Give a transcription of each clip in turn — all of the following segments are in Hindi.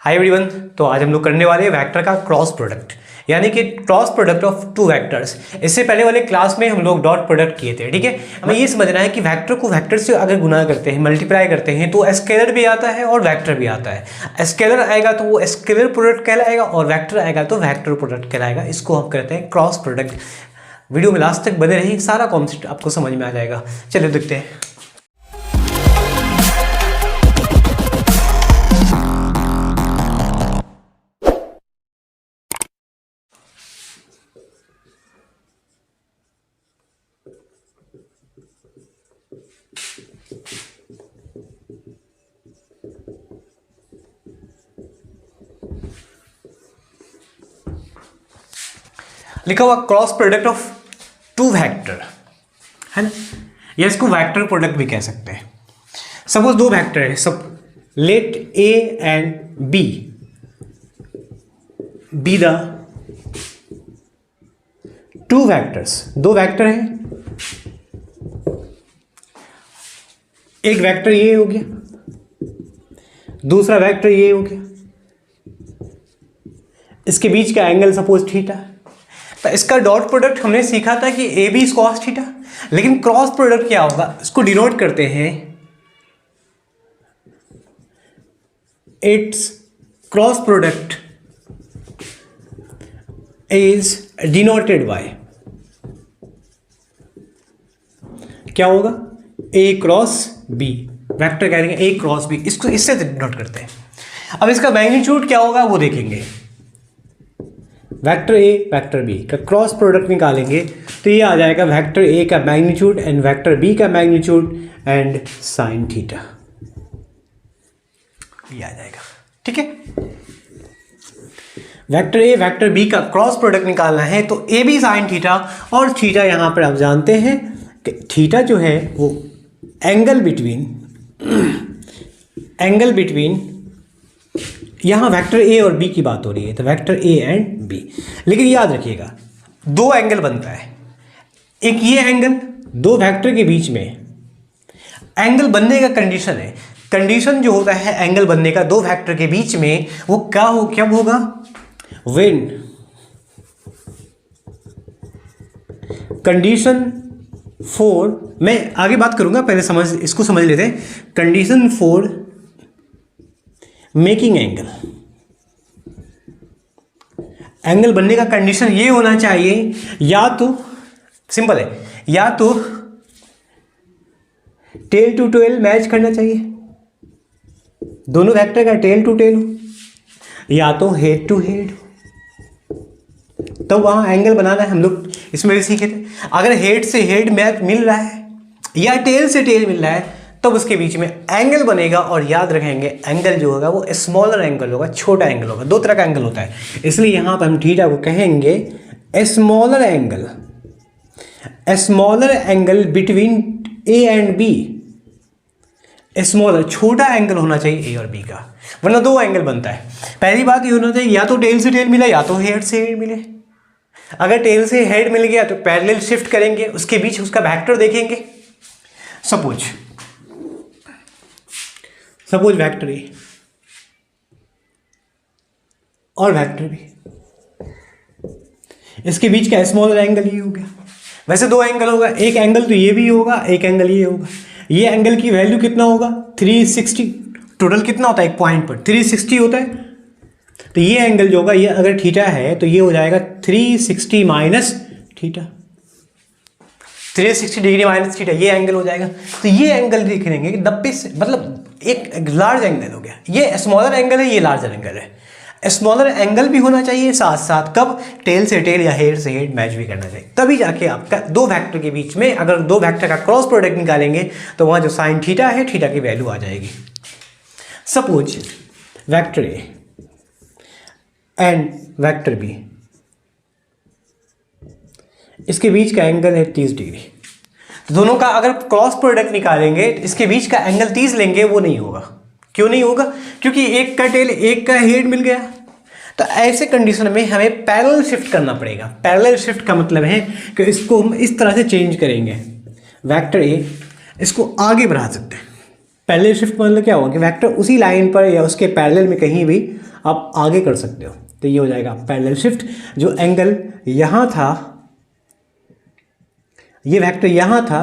Hi everyone. तो आज हम लोग करने वाले हैं वेक्टर का क्रॉस प्रोडक्ट, यानी कि cross product of two vectors. इससे पहले वाले क्लास में हम लोग डॉट प्रोडक्ट किए थे, ठीक है। हमें ये समझना है कि वेक्टर को वेक्टर से अगर गुना करते हैं, मल्टीप्लाई करते हैं, तो स्केलर भी आता है और वेक्टर भी आता है। स्केलर आएगा तो वो स्केलर प्रोडक्ट कहलाएगा और वेक्टर आएगा तो वेक्टर प्रोडक्ट कहलाएगा। इसको हम कहते हैं क्रॉस प्रोडक्ट। वीडियो में लास्ट तक बने रहिए, सारा कॉन्सेप्ट आपको समझ में आ जाएगा। चलिए देखते हैं। लिखा हुआ cross product of two vector है ना, या इसको वेक्टर प्रोडक्ट भी कह सकते हैं। सपोज दो वेक्टर है, सब let A and B be the two vectors. दो वेक्टर हैं, एक वेक्टर ये हो गया, दूसरा वेक्टर ये हो गया। इसके बीच का एंगल सपोज थीटा। तो इसका डॉट प्रोडक्ट हमने सीखा था कि ए बी कॉस थीटा, लेकिन क्रॉस प्रोडक्ट क्या होगा, इसको डिनोट करते हैं। It's cross product is denoted by, क्या होगा, ए क्रॉस बी। वेक्टर कह देंगे ए क्रॉस बी, इसको इससे डिनोट करते हैं। अब इसका मैग्नीट्यूड क्या होगा वो देखेंगे। वेक्टर ए वेक्टर बी का क्रॉस प्रोडक्ट निकालेंगे तो ये आ जाएगा वेक्टर ए का मैग्नीट्यूड एंड वेक्टर बी का मैग्नीट्यूड एंड साइन थीटा, ये आ जाएगा, ठीक है। वेक्टर ए वेक्टर बी का क्रॉस प्रोडक्ट निकालना है तो ए बी साइन थीटा, और थीटा यहां पर आप जानते हैं कि थीटा जो है वो एंगल बिटवीन यहाँ वेक्टर ए और बी की बात हो रही है, तो वेक्टर ए एंड बी। लेकिन याद रखिएगा दो एंगल बनता है, एक ये एंगल, दो वेक्टर के बीच में एंगल बनने का कंडीशन है। कंडीशन जो होता है एंगल बनने का दो वेक्टर के बीच में, वो कब होगा, व्हेन कंडीशन फॉर, मैं आगे बात करूंगा, पहले इसको समझ लेते हैं। कंडीशन फॉर मेकिंग एंगल बनने का कंडीशन ये होना चाहिए, या तो सिंपल है, या तो टेल टू टेल मैच करना चाहिए, दोनों वेक्टर का टेल टू टेल हो, या तो हेड टू हेड हो, तो वहां एंगल बनाना है। हम लोग इसमें भी सीखे थे, अगर हेड से हेड मैच मिल रहा है या टेल से टेल मिल रहा है तब उसके बीच में एंगल बनेगा। और याद रखेंगे एंगल जो होगा वो स्मॉलर एंगल होगा, छोटा एंगल होगा। दो तरह का एंगल होता है, इसलिए यहां पर हम थीटा को कहेंगे smaller angle between A and B. Smaller छोटा एंगल होना चाहिए ए और बी का, वरना दो एंगल बनता है। पहली बात ये होना चाहिए या तो टेल से टेल मिले या तो हेड से हेड मिले। अगर टेल से हेड मिल गया तो पैरेलल शिफ्ट करेंगे, उसके बीच उसका वेक्टर देखेंगे। सपोज वेक्टर ए और वेक्टर बी, इसके बीच का स्मॉलर एंगल ये हो गया। वैसे दो एंगल होगा, एक एंगल तो ये भी होगा, एक एंगल ये होगा। ये एंगल की वैल्यू कितना होगा, 360। टोटल कितना होता है एक पॉइंट पर, 360 होता है। तो ये एंगल जो होगा, ये अगर थीटा है तो ये हो जाएगा 360 minus theta, 360 degree minus theta, ये एंगल हो जाएगा। तो ये एंगल देख लेंगे कि 90 से, मतलब एक लार्ज एंगल हो गया। ये स्मॉलर एंगल है, ये लार्जर एंगल है। स्मॉलर एंगल भी होना चाहिए साथ साथ, कब, टेल से टेल या हेड से हेड मैच भी करना चाहिए, तभी जाके आपका दो वेक्टर के बीच में, अगर दो वेक्टर का क्रॉस प्रोडक्ट निकालेंगे तो वहां जो साइन थीटा है, थीटा की वैल्यू आ जाएगी। Suppose vector A and vector B, इसके बीच का एंगल है 30 डिग्री। तो दोनों का अगर क्रॉस प्रोडक्ट निकालेंगे तो इसके बीच का एंगल 30 लेंगे, वो नहीं होगा। क्यों नहीं होगा, क्योंकि एक का टेल एक का हेड मिल गया। तो ऐसे कंडीशन में हमें पैरेलल शिफ्ट करना पड़ेगा। पैरेलल शिफ्ट का मतलब है कि इसको हम इस तरह से चेंज करेंगे, वेक्टर ए इसको आगे बढ़ा सकते हैं। पैरेलल शिफ्ट मतलब क्या होगा कि वेक्टर उसी लाइन पर या उसके पैरेलल में कहीं भी आप आगे कर सकते हो। तो ये हो जाएगा पैरेलल शिफ्ट। जो एंगल यहाँ था, ये वेक्टर यहाँ था,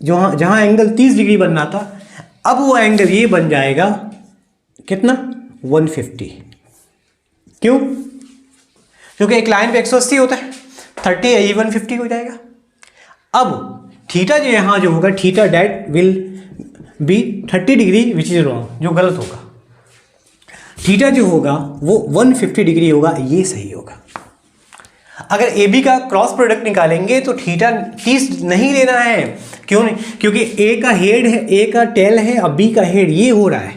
जो जहाँ एंगल 30 डिग्री बनना था, अब वो एंगल ये बन जाएगा कितना, 150। क्यों? क्योंकि एक लाइन पे 180 होता है, 30 है, ये 150 हो जाएगा। अब थीटा जो यहाँ जो होगा, theta that will be 30 degree which is wrong, जो गलत होगा। थीटा जो होगा वो 150 डिग्री होगा, ये सही होगा। अगर ए बी का क्रॉस प्रोडक्ट निकालेंगे तो थीटा 30 नहीं लेना है। क्यों नहीं? क्योंकि ए का हेड है, ए का टेल है, अब बी का हेड ये हो रहा है,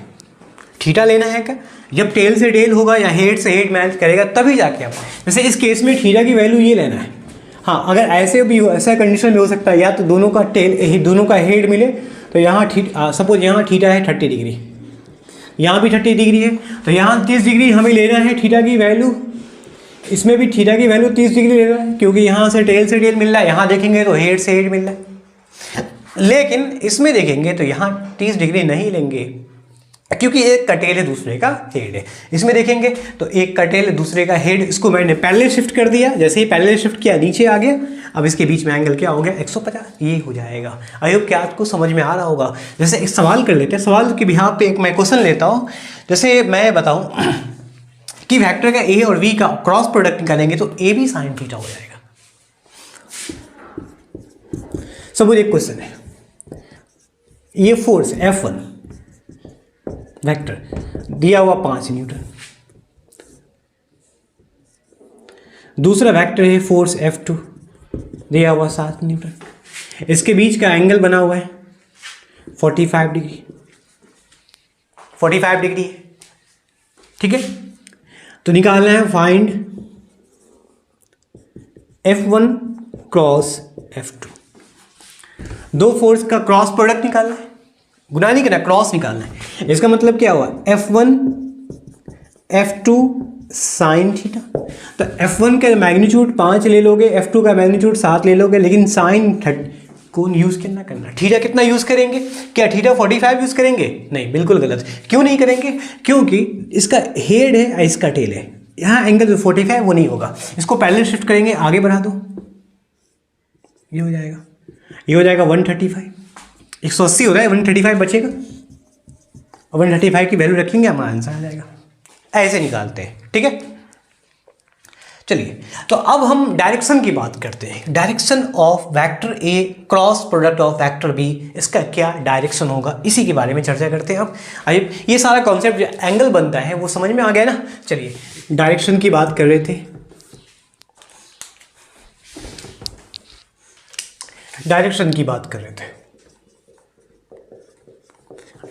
थीटा लेना है क्या? जब टेल से टेल होगा या हेड से हेड मैच करेगा तभी जाके आप, जैसे इस केस में थीटा की वैल्यू ये लेना है। हाँ, अगर ऐसे भी हो, ऐसा कंडीशन भी हो सकता है, या तो दोनों का टेल दोनों का हेड मिले, तो यहाँ सपोज यहाँ थीटा है 30 डिग्री, यहाँ भी 30 डिग्री है, तो यहाँ 30 डिग्री हमें लेना है थीटा की वैल्यू, इसमें भी थीटा की वैल्यू 30 डिग्री लेना है, क्योंकि यहाँ से टेल मिल रहा है, यहाँ देखेंगे तो हेड से हेड मिल रहा है। लेकिन इसमें देखेंगे तो यहाँ 30 डिग्री नहीं लेंगे, क्योंकि एक का टेल है दूसरे का हेड है। इसमें देखेंगे तो एक का टेल है दूसरे का हेड, इसको मैंने पैरेलल शिफ्ट कर दिया, जैसे ही पैरेलल शिफ्ट किया नीचे आ गया, अब इसके बीच में एंगल क्या हो गया, 150, ये हो जाएगा। आई होप क्या आपको समझ में आ रहा होगा। जैसे एक सवाल कर लेते हैं, सवाल के बिहाफ पे एक मैं क्वेश्चन लेता हूँ। जैसे मैं बताऊँ कि वेक्टर का ए और वी का क्रॉस प्रोडक्ट निकालेंगे तो ए बी साइन थीटा हो जाएगा। सपोज एक क्वेश्चन है, ये फोर्स F1 वेक्टर दिया हुआ 5 न्यूटन, दूसरा वेक्टर है फोर्स F2 दिया हुआ 7 न्यूटन, इसके बीच का एंगल बना हुआ है 45 डिग्री, 45 डिग्री है, ठीक है। तो निकालना है फाइंड F1 क्रॉस F2, दो फोर्स का क्रॉस प्रोडक्ट निकालना है, गुना नहीं करना, क्रॉस निकालना है। इसका मतलब क्या हुआ, F1 F2 साइन थीटा। तो F1 का मैग्नीट्यूड 5 ले लोगे, F2 का मैग्नीट्यूड 7 ले लोगे, लेकिन साइन कौन यूज करना करना, थीटा कितना यूज करेंगे? क्या थीटा 45 यूज करेंगे? नहीं, बिल्कुल गलत। क्यों नहीं करेंगे? क्योंकि इसका हेड है, इसका टेल है, यहाँ एंगल जो 45 वो नहीं होगा। इसको पैरेलल शिफ्ट करेंगे, आगे बढ़ा दो, ये हो जाएगा, ये हो जाएगा 135, 180 हो रहा है, 135 बचेगा, और 135 की वैल्यू रखेंगे, हमारा आंसर आ जाएगा। ऐसे निकालते हैं, ठीक है। चलिए, तो अब हम डायरेक्शन की बात करते हैं। Direction of vector A cross product of vector B, इसका क्या डायरेक्शन होगा, इसी के बारे में चर्चा करते हैं। अब आइए, ये सारा कॉन्सेप्ट जो एंगल बनता है वो समझ में आ गया ना। चलिए, डायरेक्शन की बात कर रहे थे, डायरेक्शन की बात कर रहे थे।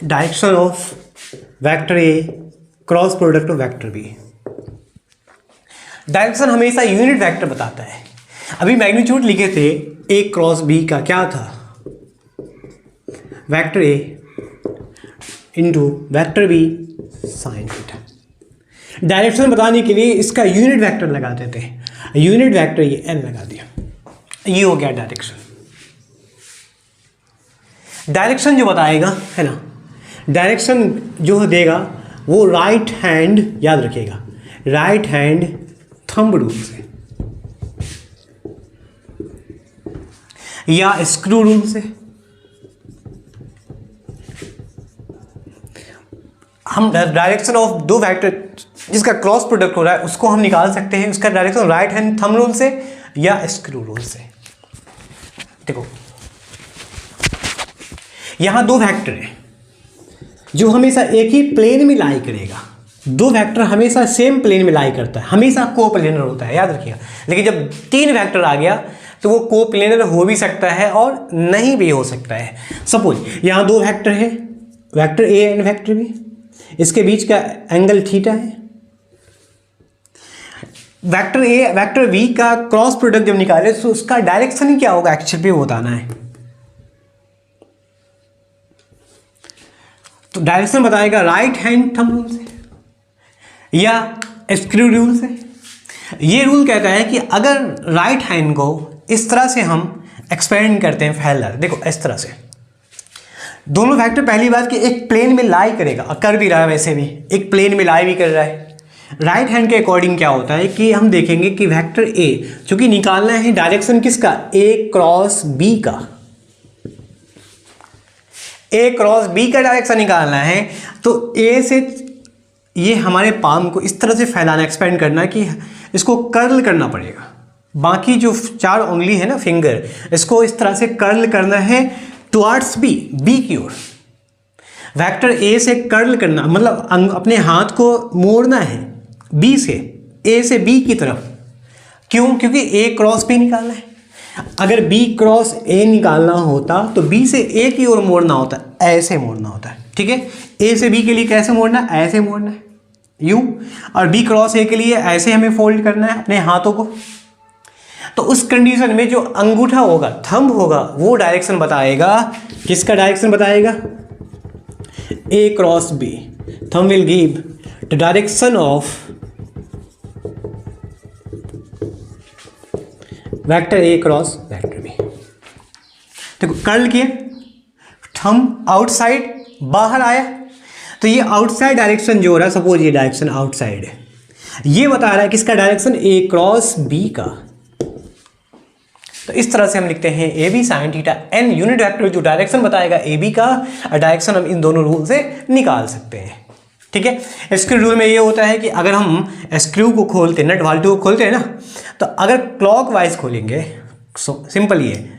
Direction of vector A cross product of vector B. Direction हमेशा यूनिट वेक्टर बताता है। अभी मैग्नीट्यूड लिखे थे ए क्रॉस बी का, क्या था, vector A into vector B sine theta. Direction बताने के लिए इसका यूनिट वेक्टर लगाते थे, यूनिट वेक्टर ये एन लगा दिया, ये हो गया डायरेक्शन। डायरेक्शन जो बताएगा है ना, डायरेक्शन जो देगा वो राइट हैंड, याद रखिएगा, राइट हैंड थंब रूल से या स्क्रू रूल से। हम डायरेक्शन ऑफ दो वेक्टर जिसका क्रॉस प्रोडक्ट हो रहा है उसको हम निकाल सकते हैं, उसका direction right hand thumb rule से या स्क्रू रूल से। देखो, यहां दो वेक्टर है जो हमेशा एक ही प्लेन में लाई करेगा। दो वेक्टर हमेशा सेम प्लेन में लाई करता है, हमेशा कोप्लेनर होता है, याद रखिएगा। लेकिन जब तीन वेक्टर आ गया तो वो कोप्लेनर हो भी सकता है और नहीं भी हो सकता है। सपोज यहाँ दो वेक्टर है, vector A and vector B, इसके बीच का एंगल थीटा है। वेक्टर ए वेक्टर बी का क्रॉस प्रोडक्ट जब निकाले तो उसका डायरेक्शन ही क्या होगा एक्चुअली वो बताना है। तो डायरेक्शन बताएगा राइट हैंड थंब रूल से या स्क्रू रूल से। ये रूल कहता है कि अगर राइट हैंड को इस तरह से हम एक्सपेंड करते हैं, फैलर, देखो इस तरह से, दोनों वेक्टर पहली बात कि एक प्लेन में लाई करेगा, कर भी रहा है, वैसे भी एक प्लेन में लाई भी कर रहा है, राइट हैंड के अकॉर्डिंग क्या होता है कि हम देखेंगे कि वेक्टर ए, चूंकि निकालना है डायरेक्शन किसका, ए क्रॉस बी का, ए क्रॉस बी का डायरेक्शन निकालना है, तो ए से ये हमारे पाम को इस तरह से फैलाना, एक्सपेंड करना कि इसको कर्ल करना पड़ेगा। बाकी जो 4 उंगली है ना फिंगर, इसको इस तरह से कर्ल करना है टुवर्ड्स बी, बी की ओर। वेक्टर ए से कर्ल करना मतलब अपने हाथ को मोड़ना है बी से, ए से बी की तरफ। क्यों? क्योंकि ए क्रॉस बी निकालना है। अगर बी क्रॉस ए निकालना होता तो बी से ए की ओर मोड़ना होता, ऐसे मोड़ना होता है, ठीक है। ए से बी के लिए कैसे मोड़ना है, ऐसे मोड़ना है यूं, और बी क्रॉस ए के लिए ऐसे हमें फोल्ड करना है अपने हाथों को। तो उस कंडीशन में जो अंगूठा होगा, थंब होगा, वो डायरेक्शन बताएगा, किसका डायरेक्शन बताएगा, A cross B. Thumb will give the direction of vector A cross vector B. देखो कर्ल किया, थंब आउटसाइड बाहर आया, तो ये आउटसाइड डायरेक्शन जो हो रहा है, सपोज ये डायरेक्शन आउटसाइड है, ये बता रहा है किसका डायरेक्शन, ए क्रॉस बी का। तो इस तरह से हम लिखते हैं A B sine theta N unit vector जो डायरेक्शन बताएगा ए बी का, डायरेक्शन हम इन दोनों रूल से निकाल सकते हैं, ठीक है। स्क्रू रूल में ये होता है कि अगर हम स्क्रू को खोलते, नट वाल्टू को खोलते हैं ना, तो अगर क्लॉकवाइज खोलेंगे, सिंपल ये,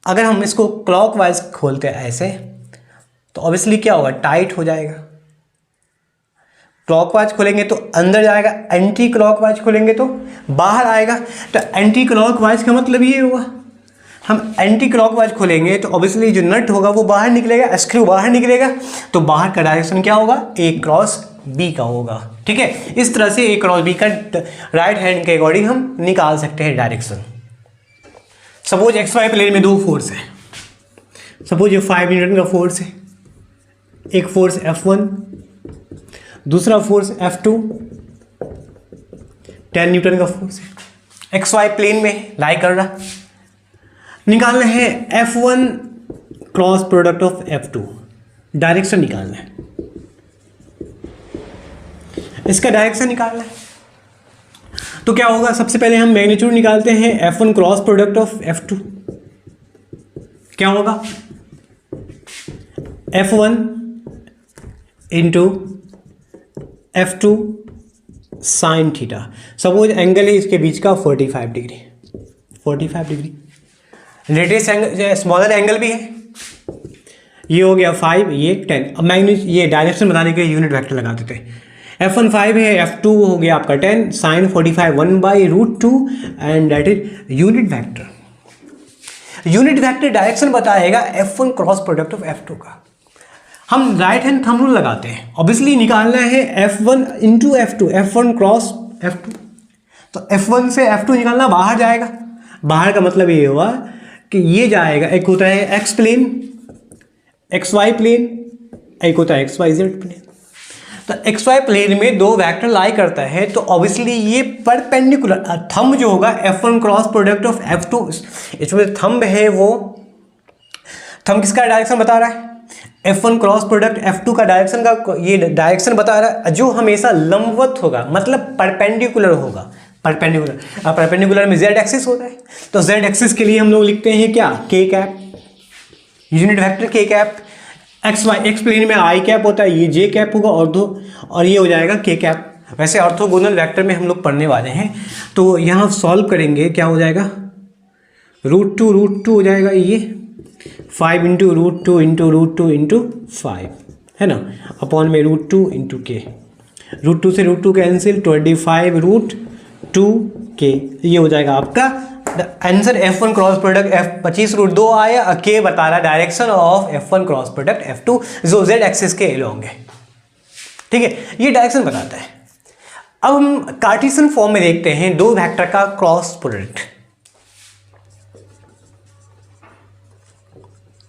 अगर हम इसको क्लॉकवाइज खोलते हैं ऐसे, तो ऑब्वियसली क्या होगा, टाइट हो जाएगा। क्लॉकवाइज खोलेंगे तो अंदर जाएगा, एंटी क्लॉकवाइज खोलेंगे तो बाहर आएगा। तो एंटी क्लॉकवाइज का मतलब ये हुआ, हम एंटी क्लॉकवाइज खोलेंगे तो ऑब्वियसली जो नट होगा वो बाहर निकलेगा, स्क्रू बाहर निकलेगा, तो बाहर का डायरेक्शन क्या होगा, ए क्रॉस बी का होगा, ठीक है। इस तरह से ए क्रॉस बी का राइट हैंड के अकॉर्डिंग हम निकाल सकते हैं direction. Suppose X Y plane में 2 फोर्स है, सपोज ये 5 न्यूटन का फोर्स है, एक फोर्स F1, दूसरा फोर्स F2, 10 न्यूटन का फोर्स है, एक्स वाई प्लेन में लाई कर रहा। निकालना है F1 cross product of F2, direction निकालना है, इसका डायरेक्शन निकालना है। तो क्या होगा, सबसे पहले हम मैग्नीट्यूड निकालते हैं F1 cross product of F2, क्या होगा, F1 into F2 sine theta. Suppose angle है इसके बीच का 45 degree, 45 degree. Latest angle, smaller angle भी है, ये हो गया 5, ये 10। अब मैग्नीट्यूड, ये डायरेक्शन बताने के यूनिट वेक्टर लगा देते हैं। F1 5 है, F2 हो गया आपका 10, sine 45 1/√2 and that is unit vector. Unit vector direction बताएगा F1 cross product of F2 का। हम राइट हैंड थंब रूल लगाते हैं, ऑब्वियसली निकालना है F1 into F2, F1 cross F2। तो F1 से F2 निकालना, बाहर जाएगा, बाहर का मतलब ये हुआ कि ये जाएगा, एक होता है X plane, X Y plane, एक होता है एक्स वाई जेड प्लेन। तो एक्स वाई प्लेन में 2 वेक्टर लाई करता है, तो ऑब्वियसली ये परपेंडिकुलर, थंब जो होगा F1 cross product of F2, इसमें थंब है वो, थंब किसका डायरेक्शन बता रहा है, F1 क्रॉस प्रोडक्ट F2 का डायरेक्शन का ये डायरेक्शन बता रहा है, जो हमेशा लंबवत होगा, मतलब परपेंडिकुलर होगा। परपेंडिकुलर में जेड एक्सिस होता है, तो जेड एक्सिस के लिए हम लोग लिखते हैं क्या, K cap, unit vector K cap. X Y, X plane में आई कैप होता है, ये जे कैप होगा, और ये हो जाएगा के कैप। वैसे ऑर्थोगोनल वेक्टर में हम लोग पढ़ने वाले हैं, तो यहाँ सॉल्व करेंगे, क्या हो जाएगा, √2 हो जाएगा, ये 5 इंटू √2 इंटू √2 इंटू 5 है ना, अपॉन में √2 इंटू के, √2 से √2 कैंसिल, 25 √2 के, ये हो जाएगा आपका answer. F1 cross product F25 √2 आया, के बता रहा direction of F1 cross product F2 जो जेड एक्सिस के अलोंग है, ठीक है, ये डायरेक्शन बताता है। अब हम कार्टेशियन फॉर्म में देखते हैं 2 वेक्टर का cross product,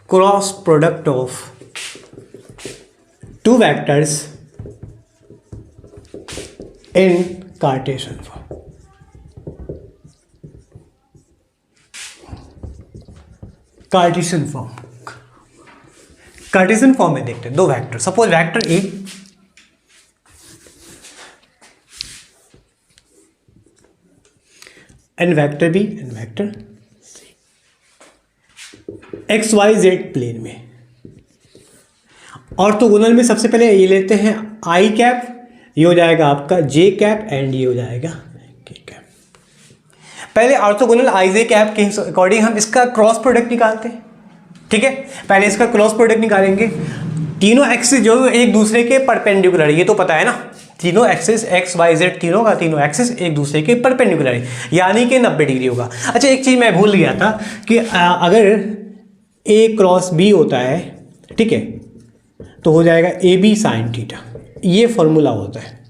cross product of 2 vectors in Cartesian form. Cartesian form, Cartesian form में देखते हैं 2 vector, suppose vector A, and vector B and vector C, X Y Z plane में। ऑर्थोगोनल में सबसे पहले ये लेते हैं आई कैप, ये हो जाएगा आपका जे कैप एंड ये हो जाएगा के कैप। पहले ऑर्थोगोनल आई जे कैप के अकॉर्डिंग हम इसका क्रॉस प्रोडक्ट निकालते हैं, ठीक है। पहले इसका क्रॉस प्रोडक्ट निकालेंगे। तीनों एक्सिस जो एक दूसरे के परपेंडिकुलर है, ये तो पता है ना, तीनों एक्सिस एक्स वाई जेड तीनों एक्सिस एक दूसरे के परपेंडिकुलर है, यानी कि 90 डिग्री होगा। अच्छा एक चीज़ मैं भूल गया था कि अगर ए क्रॉस बी होता है, ठीक है, तो हो जाएगा ए बी साइन थीटा, ये फॉर्मूला होता है।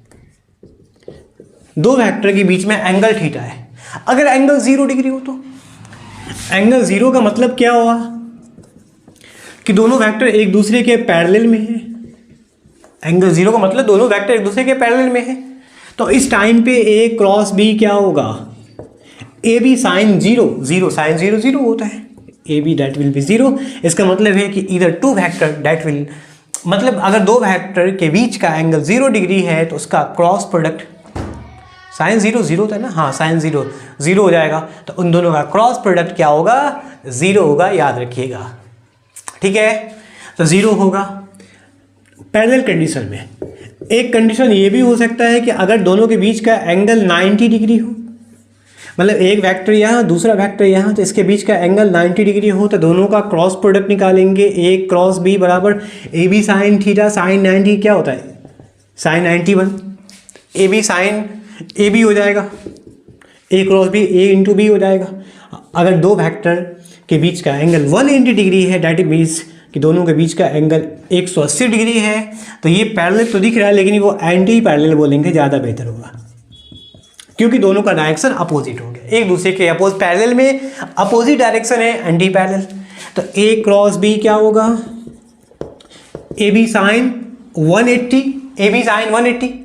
दो वेक्टर के बीच में एंगल थीटा है, अगर एंगल 0 डिग्री हो तो एंगल 0 का मतलब क्या हुआ कि दोनों वेक्टर एक दूसरे के पैरेलल में है। एंगल 0 का मतलब दोनों वेक्टर एक दूसरे के पैरेलल में है, तो इस टाइम पे ए क्रॉस बी क्या होगा, ए बी साइन 0 साइन 0 होता है, A B that will be 0। इसका मतलब है कि इधर टू वेक्टर दैट विल, मतलब अगर दो वेक्टर के बीच का एंगल 0 डिग्री है तो उसका क्रॉस प्रोडक्ट साइन 0 होता है ना, हाँ साइन 0 हो जाएगा, तो उन दोनों का क्रॉस प्रोडक्ट क्या होगा, 0 होगा, याद रखिएगा, ठीक है। तो 0 होगा। पैरेलल कंडीशन में एक कंडीशन ये भी हो सकता है कि अगर दोनों के बीच का एंगल 90 डिग्री हो, मतलब एक वेक्टर यहाँ दूसरा वेक्टर यहाँ, तो इसके बीच का एंगल 90 डिग्री हो, तो दोनों का क्रॉस प्रोडक्ट निकालेंगे। ए क्रॉस बी बराबर A B sine theta, sine 90 क्या होता है, sine 91, A B sine A B हो जाएगा, A cross B A into B हो जाएगा। अगर दो वेक्टर के बीच का एंगल 180 डिग्री है, डैट मीन्स कि दोनों के बीच का एंगल 180 डिग्री है, तो ये पैरेलल तो दिख रहा है लेकिन वो एंटी पैरेलल बोलेंगे, ज़्यादा बेहतर होगा, क्योंकि दोनों का डायरेक्शन अपोजिट हो गया, एक दूसरे के पैरेलल में अपोजिट डायरेक्शन है, एंटी पैरेलल। तो ए क्रॉस बी क्या होगा, A B sine 180, A B sine 180,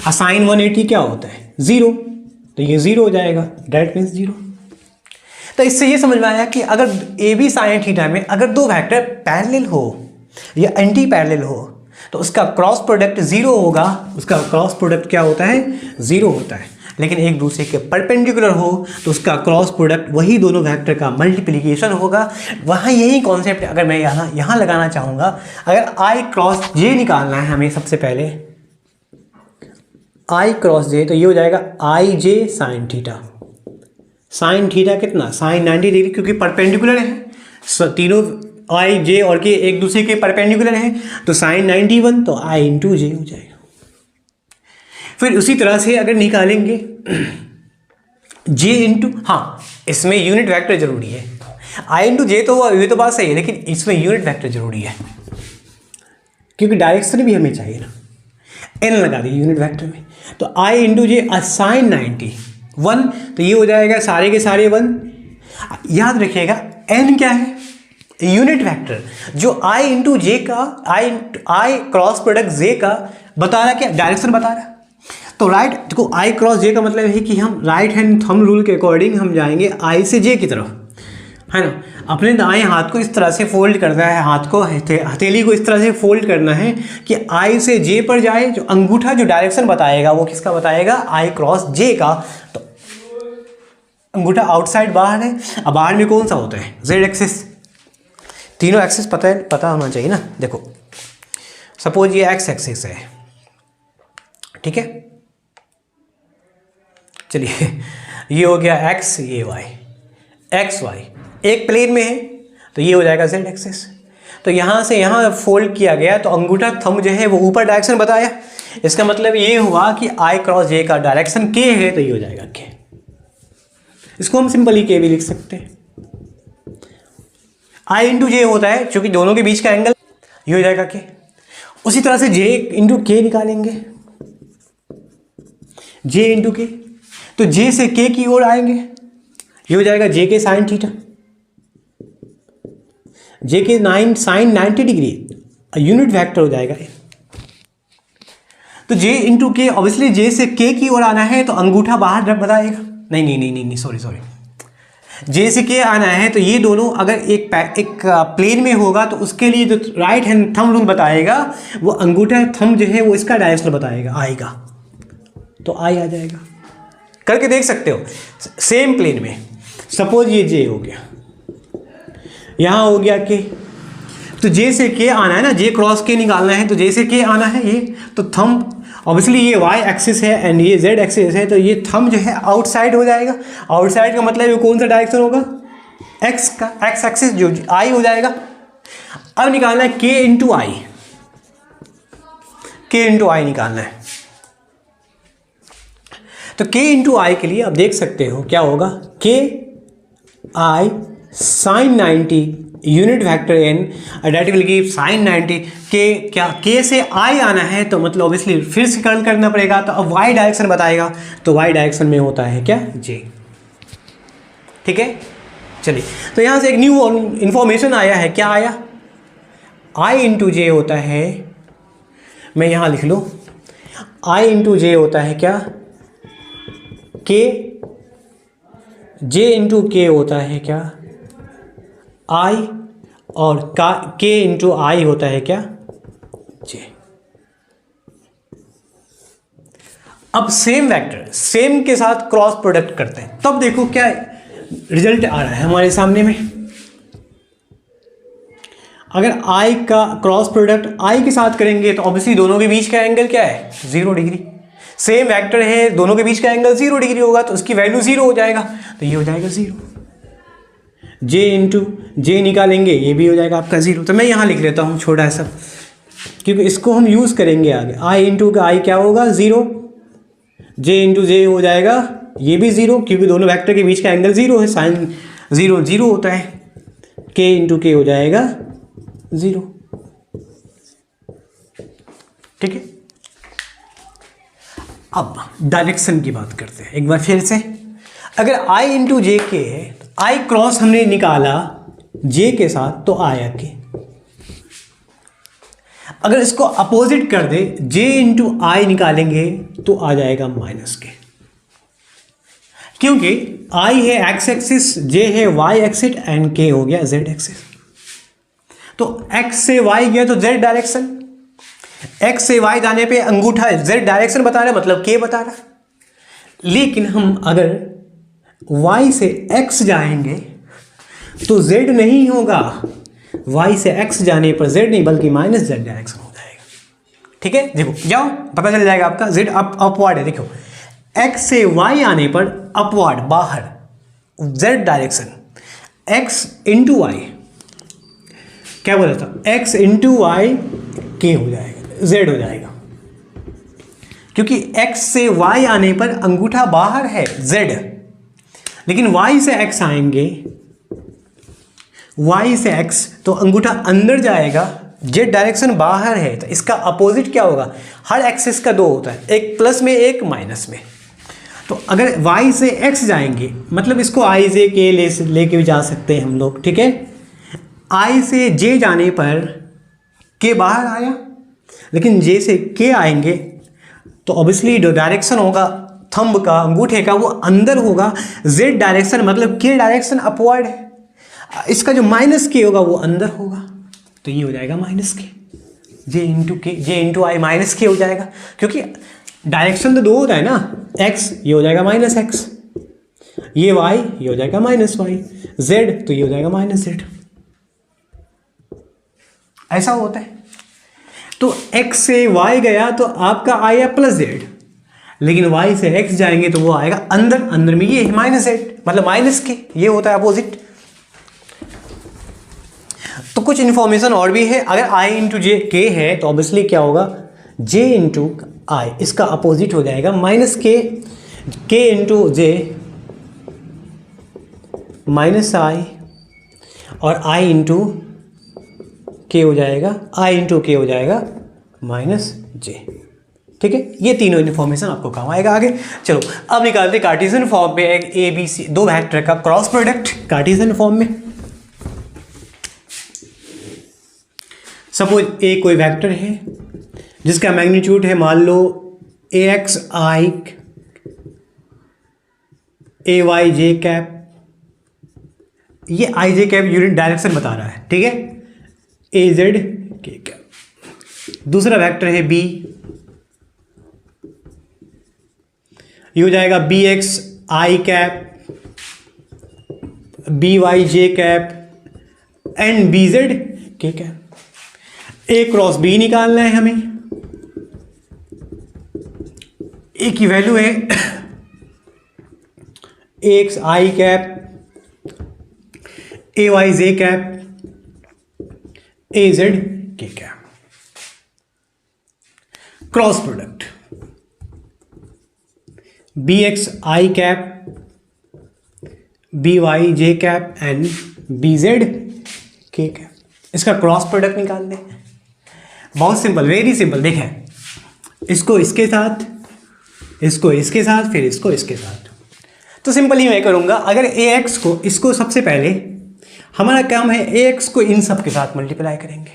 sine 180 क्या होता है 0, तो ये 0 हो जाएगा, डेट मीन्स 0। तो इससे ये समझ में आया कि अगर ए बी साइन थीटा में अगर दो वेक्टर पैरेलल हो या एंटी पैरेलल हो तो उसका क्रॉस प्रोडक्ट 0 होगा, उसका क्रॉस प्रोडक्ट क्या होता है 0 होता है। लेकिन एक दूसरे के परपेंडिकुलर हो तो उसका क्रॉस प्रोडक्ट वही दोनों वेक्टर का मल्टीप्लिकेशन होगा। वहाँ यही कॉन्सेप्ट अगर मैं यहाँ लगाना चाहूँगा, अगर आई क्रॉस जे निकालना है हमें, सबसे पहले आई क्रॉस जे, तो ये हो जाएगा आई जे साइन थीटा, साइन थीटा कितना, साइन 90 डिग्री, क्योंकि परपेंडिकुलर है, तीनों आई जे और के एक दूसरे के परपेंडिकुलर हैं, तो साइन 91, तो आई इंटू जे हो जाएगा। फिर उसी तरह से अगर निकालेंगे जे इंटू, हाँ इसमें यूनिट वेक्टर जरूरी है, आई इंटू जे तो ये तो बात सही है, लेकिन इसमें यूनिट वेक्टर जरूरी है क्योंकि डायरेक्शन भी हमें चाहिए ना, एन लगा दी यूनिट वेक्टर में, तो आई इंटू जे साइन 90 1, तो ये हो जाएगा सारे के सारे 1। याद रखिएगा एन क्या है, यूनिट वेक्टर, जो आई इंटू जे का आई क्रॉस प्रोडक्ट जे का बता रहा, क्या डायरेक्शन बता रहा। तो राइट, देखो आई क्रॉस जे का मतलब है कि हम राइट हैंड थंब रूल के अकॉर्डिंग हम जाएंगे आई से जे की तरफ, है ना। अपने दाएं हाथ को इस तरह से फोल्ड करना है, हाथ को हथेली को इस तरह से फोल्ड करना है कि आई से जे पर जाए। जो अंगूठा जो डायरेक्शन बताएगा वो किसका बताएगा, आई क्रॉस जे का। तो अंगूठा आउटसाइड बाहर है, अब बाहर में कौन सा होता है, जेड एक्सिस। तीनों एक्सिस पता होना चाहिए ना। देखो सपोज ये एक्स एक्सिस है, ठीक है, चलिए ये हो गया एक्स, ये वाई, एक्स वाई एक प्लेन में है, तो ये हो जाएगा जेड एक्सिस। तो यहाँ से यहाँ फोल्ड किया गया, तो अंगूठा थंब जो है वो ऊपर डायरेक्शन बताया। इसका मतलब ये हुआ कि आई क्रॉस जे का डायरेक्शन के है, तो ये हो जाएगा के। इसको हम सिंपली के भी लिख सकते हैं। आई इंटू जे होता है क्योंकि दोनों के बीच का एंगल, ये हो जाएगा के। उसी तरह से जे इंटू के निकालेंगे, जे इंटू के, तो जे से के की ओर आएंगे, ये हो जाएगा जे के साइन थीटा, जे के साइन 90 डिग्री यूनिट वेक्टर हो जाएगा। तो जे इंटू के, ऑब्वियसली जे से के की ओर आना है तो अंगूठा बाहर बताएगा। नहीं, सॉरी, जे से के आना है तो ये दोनों अगर एक प्लेन में होगा तो उसके लिए जो राइट हैंड थंब रूल बताएगा वो अंगूठा थंब जो है वो इसका डायरेक्शन बताएगा, आएगा तो आई आ जाएगा। करके देख सकते हो सेम प्लेन में। सपोज ये जे हो गया, यहाँ हो गया के, तो जे से के आना है ना, जे क्रॉस के निकालना है तो जे से के आना है ये, तो थंब ऑब्वियसली ये वाई एक्सिस है एंड ये जेड एक्सिस है, तो ये थंब जो है आउटसाइड हो जाएगा। आउटसाइड का मतलब ये कौन सा डायरेक्शन होगा, एक्स का, एक्स एक्सिस जो आई हो जाएगा। अब निकालना है के इंटू आई, के इंटू आई निकालना है। तो के इंटू आई के लिए आप देख सकते हो क्या होगा, के I sine 90 unit vector N that will give sine 90। के क्या, के से आई आना है तो मतलब ऑब्वियसली फिर से कर्ल करना पड़ेगा, तो अब वाई डायरेक्शन बताएगा, तो वाई डायरेक्शन में होता है क्या, जे। ठीक है, चलिए तो यहाँ से एक न्यू इंफॉर्मेशन आया है, क्या आया, आई इंटू जे होता है, मैं यहाँ लिख लूँ, आई इंटू जे होता है क्या, के, जे इंटू के होता है क्या, आई, और का के इंटू आई होता है क्या, जे। अब सेम वेक्टर सेम के साथ क्रॉस प्रोडक्ट करते हैं, तब देखो क्या रिजल्ट आ रहा है हमारे सामने में। अगर आई का क्रॉस प्रोडक्ट आई के साथ करेंगे तो ऑब्वियसली दोनों के बीच का एंगल क्या है, 0 डिग्री। सेम वेक्टर है, दोनों के बीच का एंगल 0 डिग्री होगा तो उसकी वैल्यू 0 हो जाएगा, तो ये हो जाएगा 0। जे इंटू जे निकालेंगे, ये भी हो जाएगा आपका 0। तो मैं यहाँ लिख लेता हूँ छोटा सा, क्योंकि इसको हम यूज़ करेंगे आगे। आई इंटू का आई क्या होगा, 0, जे इंटू जे हो जाएगा ये भी 0, क्योंकि दोनों वेक्टर के बीच का एंगल 0 है, साइन 0 0 होता है। के इंटू के हो जाएगा 0। ठीक है, अब डायरेक्शन की बात करते हैं एक बार फिर से। अगर आई इंटू जे के है, आई क्रॉस हमने निकाला जे के साथ तो आया के। अगर इसको अपोजिट कर दे, जे इंटू आई निकालेंगे तो आ जाएगा माइनस के, क्योंकि आई है एक्स एक्सिस, जे है वाई एक्सिस एंड के हो गया जेड एक्सिस। तो एक्स से वाई गया तो जेड डायरेक्शन, एक्स से वाई जाने पे अंगूठा जेड डायरेक्शन बता रहा है, मतलब के बता रहा है। लेकिन हम अगर y से x जाएंगे तो z नहीं होगा, y से x जाने पर z नहीं बल्कि माइनस z डायरेक्शन हो जाएगा। ठीक है, देखो जाओ पता चल जाएगा आपका, z अपवर्ड है। देखो x से y आने पर अपवर्ड बाहर, z direction, x into Y क्या बोला था, x इंटू वाई के हो जाएगा, z हो जाएगा, क्योंकि x से y आने पर अंगूठा बाहर है z, लेकिन y से x आएंगे, y से x तो अंगूठा अंदर जाएगा, z डायरेक्शन बाहर है, तो इसका अपोजिट क्या होगा, हर एक्सिस का 2 होता है, एक प्लस में एक माइनस में। तो अगर y से x जाएंगे मतलब इसको i से k लेके भी जा सकते हैं हम लोग। ठीक है, i से j जाने पर k बाहर आया, लेकिन j से k आएंगे तो ऑब्वियसली जो डायरेक्शन होगा थंब का, अंगूठे का, वो अंदर होगा। z डायरेक्शन मतलब k डायरेक्शन अपवर्ड है, इसका जो माइनस के होगा वो अंदर होगा, तो ये हो जाएगा माइनस के, जे इंटू आई माइनस के हो जाएगा, क्योंकि डायरेक्शन तो 2 होता है ना, x ये हो जाएगा माइनस एक्स, ये y ये हो जाएगा माइनस वाई, z तो ये हो जाएगा माइनस z, ऐसा होता है। तो x से y गया तो आपका आया प्लस z, लेकिन y से x जाएंगे तो वो आएगा अंदर, अंदर में ये माइनस z मतलब माइनस के, ये होता है अपोजिट। तो कुछ इंफॉर्मेशन और भी है, अगर i इंटू जे के है तो ऑब्वियसली क्या होगा, j इंटू आई, इसका अपोजिट हो जाएगा माइनस के इंटू जे माइनस आई, और i इंटू के हो जाएगा, i इंटू के हो जाएगा माइनस जे। ठीक है, ये तीनों इन्फॉर्मेशन आपको काम आएगा आगे। चलो अब निकालते कार्टेशियन फॉर्म में एक ए बी सी 2 वेक्टर का क्रॉस प्रोडक्ट कार्टेशियन फॉर्म में। सपोज ए कोई वेक्टर है जिसका मैग्नीट्यूड है मान लो ax i ay j cap ये I J cap unit direction बता रहा है, ठीक है, ए जेड के कैप। दूसरा वेक्टर है बी, ये हो जाएगा B X I cap, B Y J cap and B Z K cap. A cross B निकालना है हमें। ए की वैल्यू है A X I cap, A Y J cap, A Z K cap. Cross product B X I cap, B Y J cap and B Z K cap, इसका क्रॉस प्रोडक्ट निकाल दें। बहुत सिंपल, वेरी सिंपल। देखें, इसको इसके साथ, इसको इसके साथ, फिर इसको इसके साथ, तो सिंपल ही मैं करूंगा। अगर ए एक्स को, इसको सबसे पहले हमारा काम है ए एक्स को इन सब के साथ मल्टीप्लाई करेंगे,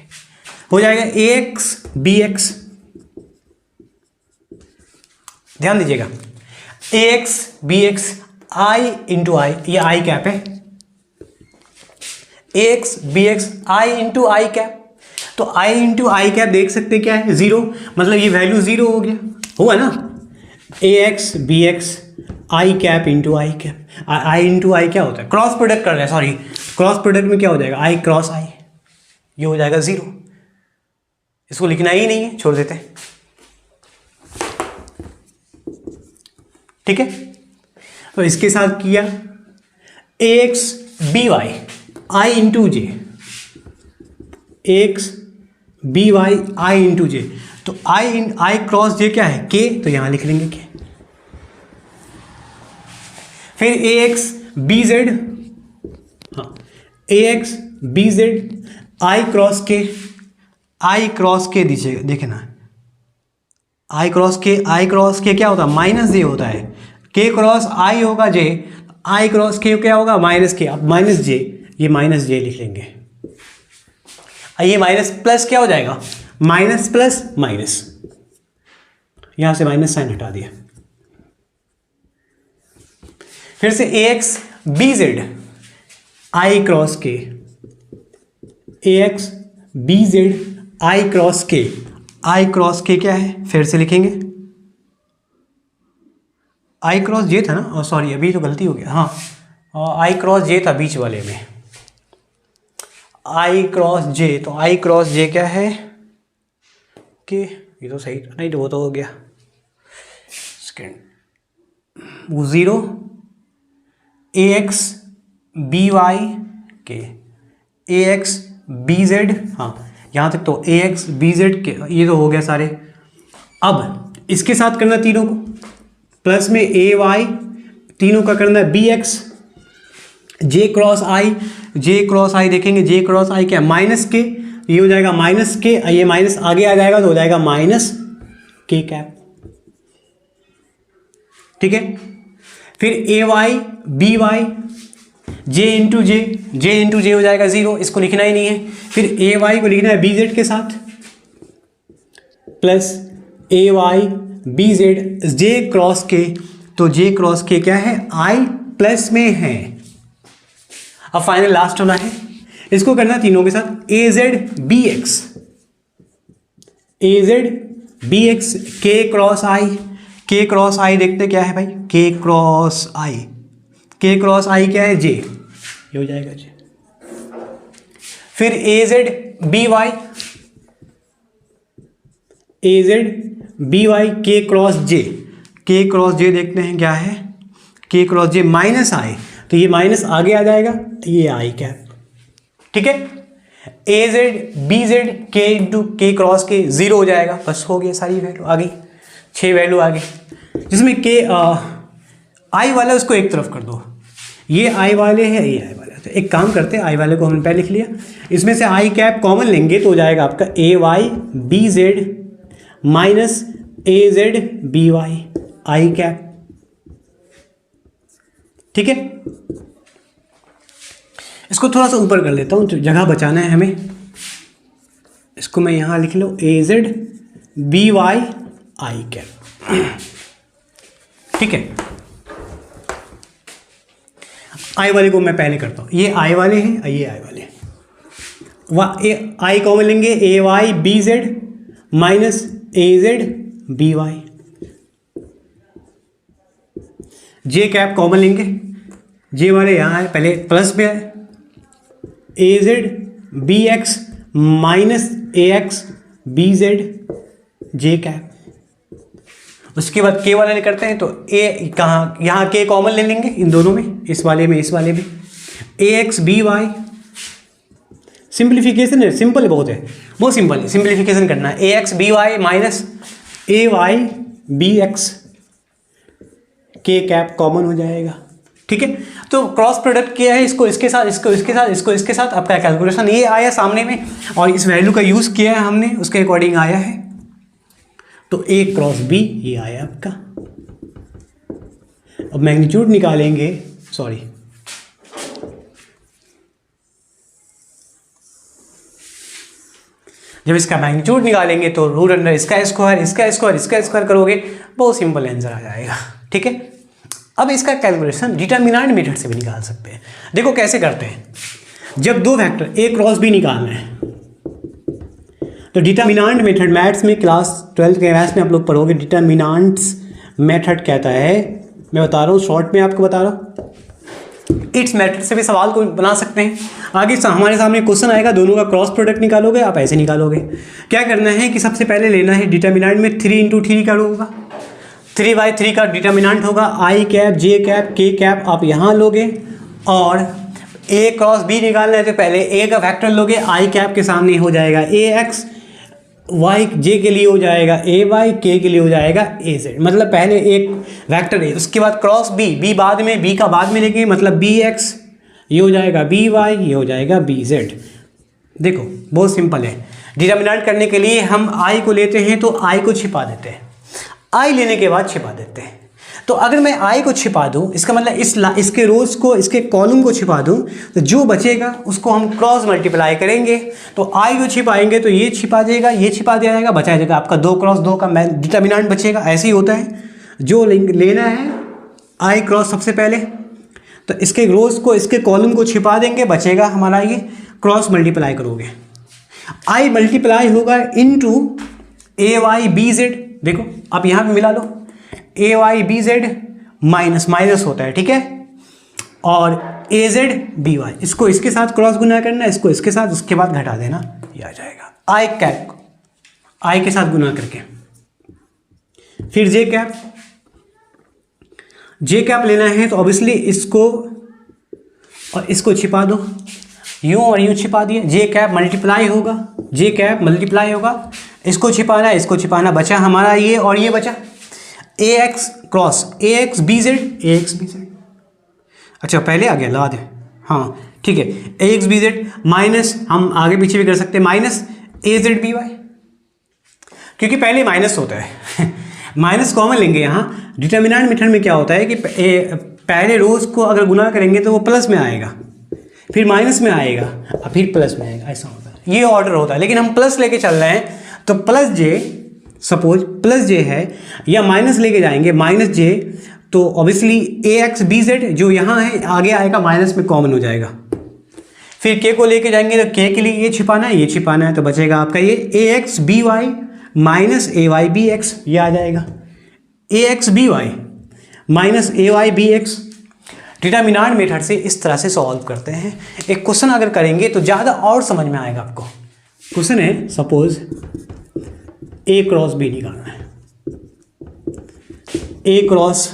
हो जाएगा ए एक्स बी एक्स। ध्यान दीजिएगा, A X B X I into I, ये आई कैप है, A X B X I into I cap. तो आई इंटू आई कैप देख सकते क्या है, जीरो, मतलब ये वैल्यू जीरो हो गया, हुआ ना। ए X B X I cap into I cap, I into आई क्या होता है, क्रॉस प्रोडक्ट कर रहे हैं, सॉरी, क्रॉस प्रोडक्ट में क्या हो जाएगा, आई क्रॉस आई, ये हो जाएगा जीरो। इसको लिखना ही नहीं है, छोड़ देते हैं, ठीक है। तो इसके साथ किया ए एक्स बी वाई आई इंटू जे, एक्स बी वाई आई इंटू जे, तो आई क्रॉस जे क्या है, के, तो यहां लिख लेंगे के। फिर ए एक्स बी जेड, हाँ, A X B Z I cross K, I cross के दीजिए, देखे ना, आई क्रॉस के क्या होता है, माइनस जे होता है, के क्रॉस आई होगा जे, आई क्रॉस के क्या होगा, माइनस के, अब माइनस जे, ये माइनस जे लिख लेंगे। ये माइनस प्लस क्या हो जाएगा, माइनस प्लस माइनस, यहां से माइनस साइन हटा दिया। फिर से A X B Z I cross K, A X B Z I cross K, I cross के क्या है, फिर से लिखेंगे, आई क्रॉस जे था ना, सॉरी अभी तो गलती हो गया, हाँ आई क्रॉस जे था बीच वाले में, आई क्रॉस जे, तो आई क्रॉस जे क्या है कि, ये तो सही नहीं, तो वो तो हो गया सेकेंड, वो जीरो, ए एक्स बी वाई के, ए एक्स बी जेड, हाँ यहाँ तक तो ए एक्स बी जेड के, ये तो हो गया सारे। अब इसके साथ करना तीनों को, प्लस में ए वाई, तीनों का करना है बी एक्स, जे क्रॉस आई, जे क्रॉस आई देखेंगे, जे क्रॉस आई क्या, माइनस के, ये हो जाएगा माइनस के, ये माइनस आगे आ जाएगा तो हो जाएगा माइनस के कैप, ठीक है। फिर ए Y B Y, J into जे, जे इंटू जे हो जाएगा जीरो, इसको लिखना ही नहीं है। फिर ए वाई को लिखना है बी जेड के साथ, प्लस ए वाई बी जेड, जे क्रॉस के, तो जे क्रॉस के क्या है, आई प्लस में है। अब फाइनल लास्ट होना है, इसको करना तीनों के साथ, ए जेड बी एक्स, ए जेड बी एक्स, के क्रॉस आई, के क्रॉस आई देखते क्या है भाई, के क्रॉस आई, के क्रॉस आई क्या है, जे, ये हो जाएगा जे। फिर ए जेड बी वाई, ए जेड बी वाई, के क्रॉस जे, के क्रॉस जे देखते हैं क्या है, के क्रॉस जे माइनस आई, तो ये माइनस आगे आ जाएगा, ये आई कैप, ठीक है। ए जेड बी जेड के इंटू के क्रॉस के, जीरो हो जाएगा, बस हो गया, सारी वैल्यू आ गई, 6 वैल्यू आ गई, जिसमें के आई वाला उसको एक तरफ कर दो, ये आई वाले हैं, ये आई वाले, तो एक काम करते हैं, आई वाले को हमने पहले लिख लिया, इसमें से आई कैप कॉमन लेंगे तो हो जाएगा आपका ए Y B Z minus A Z B Y I cap, ठीक है। इसको थोड़ा सा ऊपर कर लेता हूँ, जगह बचाना है हमें, इसको मैं यहाँ लिख लूँ, ए जेड बी वाई आई कैप, ठीक है। आई वाले को मैं पहले करता हूँ, ये आई वाले हैं, ये आई वाले हैं, आई कॉमन लेंगे, ए Y B Z minus A Z B Y, J cap common लेंगे, जे वाले यहाँ है, पहले प्लस में है, A Z B x minus A X B Z J cap. उसके बाद के वाले करते हैं, तो ए कहाँ, यहाँ के कॉमन ले लेंगे इन दोनों में, इस वाले में इस वाले में, ए एक्स बी वाई, सिंप्लीफिकेशन है, सिंपल बहुत है, बहुत सिंपल है, सिंप्लीफिकेशन करना है, A X B Y minus A Y B x, के कैप कॉमन हो जाएगा। ठीक है, तो क्रॉस प्रोडक्ट किया है, इसको इसके साथ, इसको इसके साथ, इसको इसके साथ, आपका कैलकुलेशन ये आया सामने में, और इस वैल्यू का यूज़ किया है हमने, उसके अकॉर्डिंग आया है, तो ए क्रॉस बी ये आया आपका। अब मैग्नीट्यूड निकालेंगे, सॉरी जब इसका मैग्नीट्यूड निकालेंगे तो रूट अंडर इसका स्क्वायर, इसका स्क्वायर, इसका स्क्वायर करोगे, बहुत सिंपल आंसर आ जाएगा। ठीक है, अब इसका कैलकुलेशन डिटर्मिनेंट मेथड से भी निकाल सकते हैं। देखो कैसे करते हैं, जब दो वेक्टर ए क्रॉस बी निकालना है तो डिटर्मिनेंट मेथड, मैथ्स में क्लास 12 के मैथ्स में आप लोग पढ़ोगे, डिटर्मिनेंट्स मेथड कहता है, मैं बता रहा हूँ शॉर्ट में आपको बता रहा हूँ, इट्स मेथड से भी सवाल को बना सकते हैं। आगे हमारे सामने क्वेश्चन आएगा, दोनों का क्रॉस प्रोडक्ट निकालोगे, आप ऐसे निकालोगे। क्या करना है कि सबसे पहले लेना है डिटर्मिनेंट में 3 × 3 का होगा, 3/3 का डिटर्मिनेंट होगा, आई कैप जे कैप के कैप आप यहाँ लोगे, और ए क्रॉस बी निकालना है तो पहले ए का फैक्टर लोगे, आई कैप के सामने हो जाएगा ए एक्स, वाई जे के लिए हो जाएगा ए वाई, के लिए हो जाएगा ए जेड, मतलब पहले एक वेक्टर है, उसके बाद क्रॉस बी, बी बाद में, बी का बाद में लेंगे, मतलब बी एक्स ये हो जाएगा बी वाई, ये हो जाएगा बी जेड। देखो बहुत सिंपल है, डिटर्मिनेंट करने के लिए हम आई को लेते हैं तो आई को छिपा देते हैं, आई लेने के बाद छिपा देते हैं। तो अगर मैं आई को छिपा दूं, इसका मतलब इसके रोज को, इसके कॉलम को छिपा दूं, तो जो बचेगा उसको हम क्रॉस मल्टीप्लाई करेंगे, तो आई को छिपाएंगे तो ये छिपा जाएगा, ये छिपा दिया जाएगा, बचा जाएगा आपका 2 × 2 का डिटर्मिनेंट बचेगा। ऐसे ही होता है, जो लेना है आई क्रॉस सबसे पहले, तो इसके रोज को, इसके कॉलम को छिपा देंगे, बचेगा हमारा ये, क्रॉस मल्टीप्लाई करोगे, आई मल्टीप्लाई होगा into A Y B Z. देखो आप यहाँ पे मिला लो, A Y B Z minus minus होता है, ठीक है, और ए जेड बी वाई, इसको इसके साथ क्रॉस गुना करना है, इसको इसके साथ, उसके बाद घटा देना, ये आ जाएगा आई कैप, आई के साथ गुना करके, फिर जे कैप, जे कैप लेना है तो ऑब्वियसली इसको और इसको छिपा दो, यूं और यूं छिपा दिए, जे कैप मल्टीप्लाई होगा, जे कैप मल्टीप्लाई होगा, इसको छिपाना है, इसको छिपाना, बचा हमारा ये और ये बचा, A X cross A X B Z, A X B Z, अच्छा पहले आ गया, ला दे, हाँ ठीक है, A X B Z minus, हम आगे पीछे भी कर सकते हैं, minus A Z B Y, क्योंकि पहले माइनस होता है माइनस कॉमन लेंगे यहाँ। डिटर्मिनेंट मेथड में क्या होता है कि पहले रोज को अगर गुना करेंगे तो वो प्लस में आएगा, फिर माइनस में आएगा और फिर प्लस में आएगा, ऐसा होता है, ये ऑर्डर होता है। लेकिन हम प्लस लेके चल रहे हैं तो प्लस जे, सपोज प्लस जे है, या माइनस लेके जाएंगे माइनस जे, तो ऑब्वियसली ए एक्स बी जेड जो यहाँ है आगे आएगा, माइनस में कॉमन हो जाएगा, फिर के को लेके जाएंगे तो के के लिए ये छिपाना है, ये छिपाना है, तो बचेगा आपका ये A X B Y minus A Y B X, ये आ जाएगा A X B Y minus A Y B X. Determinant method से इस तरह से सॉल्व करते हैं। एक क्वेश्चन अगर करेंगे तो ज़्यादा और समझ में आएगा आपको। क्वेश्चन है, सपोज ए क्रॉस बी निकालना है, ए क्रॉस,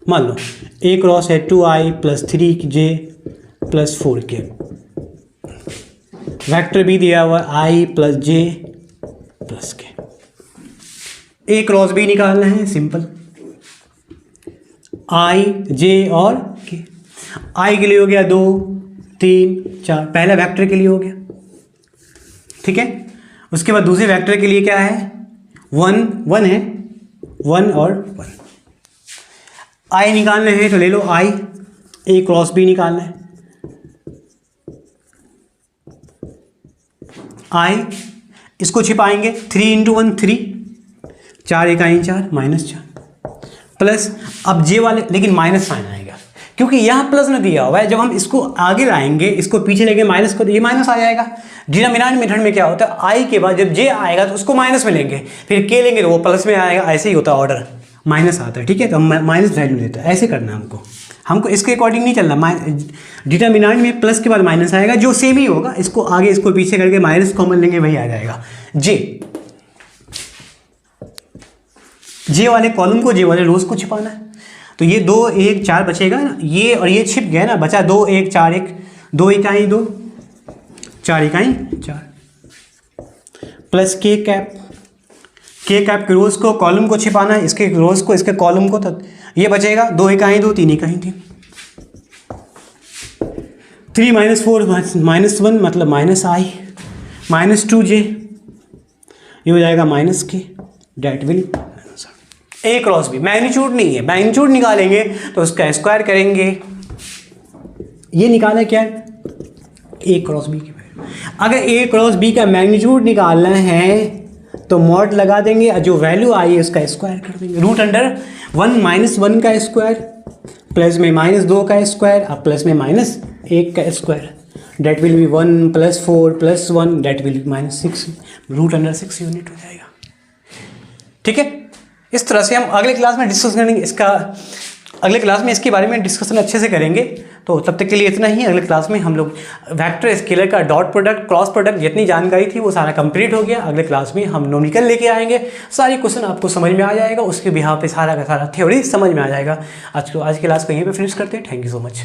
मान लो ए क्रॉस है 2i + 3j + 4k, वेक्टर भी दिया हुआ i + j + k, A cross B निकालना है, सिंपल, i j और k, i के लिए हो गया 2 3 4, पहला वेक्टर के लिए हो गया, ठीक है। उसके बाद दूसरे वेक्टर के लिए क्या है, 1 है, 1 और 1, i निकालना है तो ले लो i, ए क्रॉस बी निकालना है, i इसको छिपाएंगे, 3 × 1 3, 4 × 1 4 -4, प्लस अब जे वाले, लेकिन माइनस साइन आएगा क्योंकि यहाँ प्लस न दिया हुआ है, जब हम इसको आगे लाएंगे, इसको पीछे लेके माइनस को, ये माइनस आ जाएगा। डिटरमिनेंट मेथड में क्या होता है, आई के बाद जब जे आएगा तो उसको माइनस में लेंगे, फिर के लेंगे तो वो प्लस में आएगा, ऐसे ही होता है ऑर्डर, माइनस आता है, ठीक है। तो हम माइनस वैल्यू लेते हैं, ऐसे करना है हमको इसके अकॉर्डिंग नहीं चलना। डिटरमिनेंट में प्लस के बाद माइनस आएगा, जो सेम ही होगा, इसको आगे इसको पीछे करके माइनस कॉमन लेंगे, वही आ जाएगा। जे वाले कॉलम को, जे वाले रोज को छिपाना है। तो ये 2 1 4 बचेगा ना, ये और ये छिप गया ना, बचा 2 1 4 1, 2 इकाई 2, 4 इकाई 4, प्लस के कैप के रोज को, कॉलम को छिपाना है, इसके रोज को, इसके कॉलम को, तो ये बचेगा 2 इकाई 2, 3 इकाई 3, 3 - 4 -1 मतलब माइनस आई, -2 जे, ये हो जाएगा minus K, that will A cross B. Magnitude नहीं है, मैग्नीट्यूड निकालेंगे तो उसका स्क्वायर करेंगे, ये निकाला क्या है, ए क्रॉस बी की वैल्यू। अगर ए क्रॉस बी का मैग्नीट्यूड निकालना है तो मॉड लगा देंगे, और जो वैल्यू आई है उसका स्क्वायर कर देंगे, √1 - 1 का स्क्वायर, प्लस में -2 का स्क्वायर, और प्लस में -1 का square, that will be 1 + 4 + 1, that will be -6, √6 unit हो जाएगा, ठीक है। इस तरह से हम अगले क्लास में डिस्कस करेंगे इसका, अगले क्लास में इसके बारे में डिस्कशन अच्छे से करेंगे। तो तब तक के लिए इतना ही। अगले क्लास में हम लोग वेक्टर स्केलर का डॉट प्रोडक्ट, क्रॉस प्रोडक्ट, जितनी जानकारी थी वो सारा कंप्लीट हो गया। अगले क्लास में हम न्यूमेरिकल लेके आएंगे, सारी क्वेश्चन आपको समझ में आ जाएगा, उसके बिहाफ पे सारा का सारा थ्योरी समझ में आ जाएगा। आज की क्लास को यहीं पे फिनिश करते हैं। Thank you so much.